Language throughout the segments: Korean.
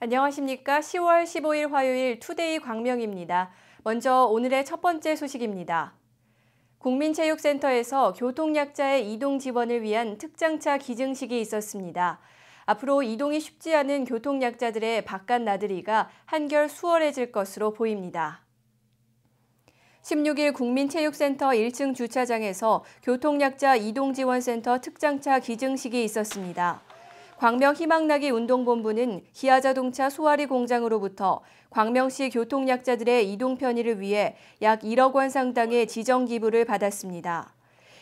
안녕하십니까? 10월 15일 화요일 투데이 광명입니다. 먼저 오늘의 첫 번째 소식입니다. 국민체육센터에서 교통약자의 이동 지원을 위한 특장차 기증식이 있었습니다. 앞으로 이동이 쉽지 않은 교통약자들의 바깥 나들이가 한결 수월해질 것으로 보입니다. 16일 국민체육센터 1층 주차장에서 교통약자 이동지원센터 특장차 기증식이 있었습니다. 광명 희망나기 운동본부는 기아자동차 소아리 공장으로부터 광명시 교통약자들의 이동 편의를 위해 약 1억 원 상당의 지정 기부를 받았습니다.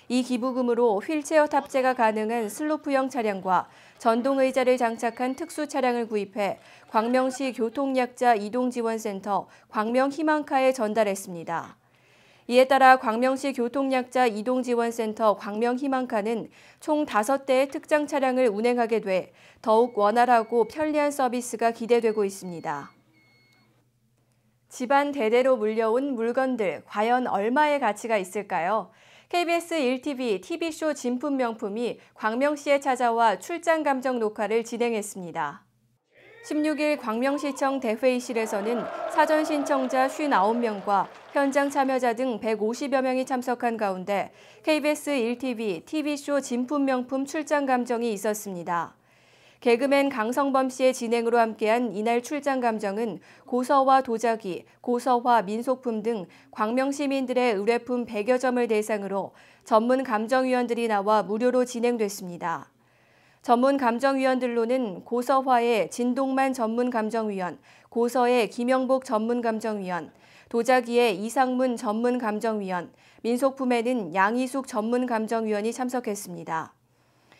이 기부금으로 휠체어 탑재가 가능한 슬로프형 차량과 전동의자를 장착한 특수 차량을 구입해 광명시 교통약자 이동지원센터 광명희망카에 전달했습니다. 이에 따라 광명시 교통약자 이동지원센터 광명희망카는 총 5대의 특장 차량을 운행하게 돼 더욱 원활하고 편리한 서비스가 기대되고 있습니다. 집안 대대로 물려온 물건들, 과연 얼마의 가치가 있을까요? KBS 1TV TV쇼 진품 명품이 광명시에 찾아와 출장 감정 녹화를 진행했습니다. 16일 광명시청 대회의실에서는 사전 신청자 59명과 현장 참여자 등 150여 명이 참석한 가운데 KBS 1TV TV쇼 진품 명품 출장 감정이 있었습니다. 개그맨 강성범 씨의 진행으로 함께한 이날 출장 감정은 고서와 도자기, 고서화, 민속품 등 광명 시민들의 의뢰품 100여 점을 대상으로 전문 감정위원들이 나와 무료로 진행됐습니다. 전문 감정위원들로는 고서화의 진동만 전문 감정위원, 고서의 김영복 전문 감정위원, 도자기의 이상문 전문 감정위원, 민속품에는 양희숙 전문 감정위원이 참석했습니다.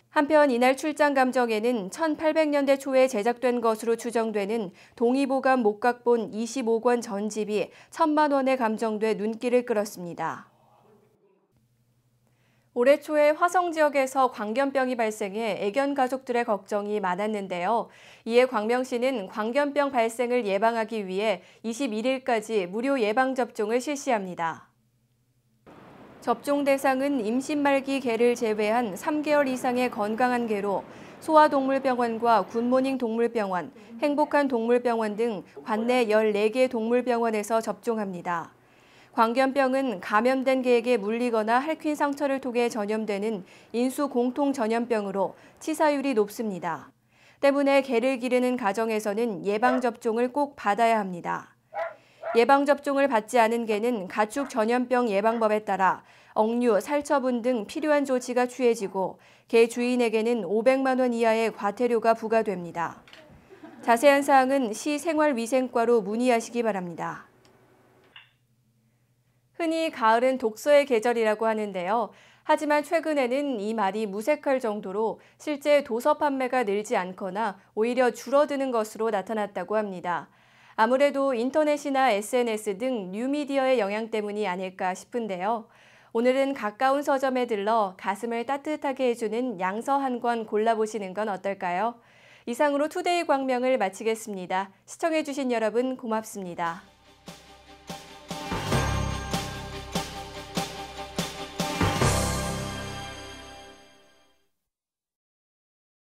한편 이날 출장 감정에는 1800년대 초에 제작된 것으로 추정되는 동의보감 목각본 25권 전집이 1000만 원에 감정돼 눈길을 끌었습니다. 올해 초에 화성 지역에서 광견병이 발생해 애견 가족들의 걱정이 많았는데요. 이에 광명시는 광견병 발생을 예방하기 위해 21일까지 무료 예방접종을 실시합니다. 접종 대상은 임신 말기 개를 제외한 3개월 이상의 건강한 개로 소아동물병원과 굿모닝 동물병원, 행복한 동물병원 등 관내 14개 동물병원에서 접종합니다. 광견병은 감염된 개에게 물리거나 핥힌 상처를 통해 전염되는 인수 공통 전염병으로 치사율이 높습니다. 때문에 개를 기르는 가정에서는 예방접종을 꼭 받아야 합니다. 예방접종을 받지 않은 개는 가축 전염병 예방법에 따라 억류, 살처분 등 필요한 조치가 취해지고 개 주인에게는 500만 원 이하의 과태료가 부과됩니다. 자세한 사항은 시 생활위생과로 문의하시기 바랍니다. 흔히 가을은 독서의 계절이라고 하는데요. 하지만 최근에는 이 말이 무색할 정도로 실제 도서 판매가 늘지 않거나 오히려 줄어드는 것으로 나타났다고 합니다. 아무래도 인터넷이나 SNS 등 뉴미디어의 영향 때문이 아닐까 싶은데요. 오늘은 가까운 서점에 들러 가슴을 따뜻하게 해주는 양서 한 권 골라보시는 건 어떨까요? 이상으로 투데이 광명을 마치겠습니다. 시청해주신 여러분 고맙습니다.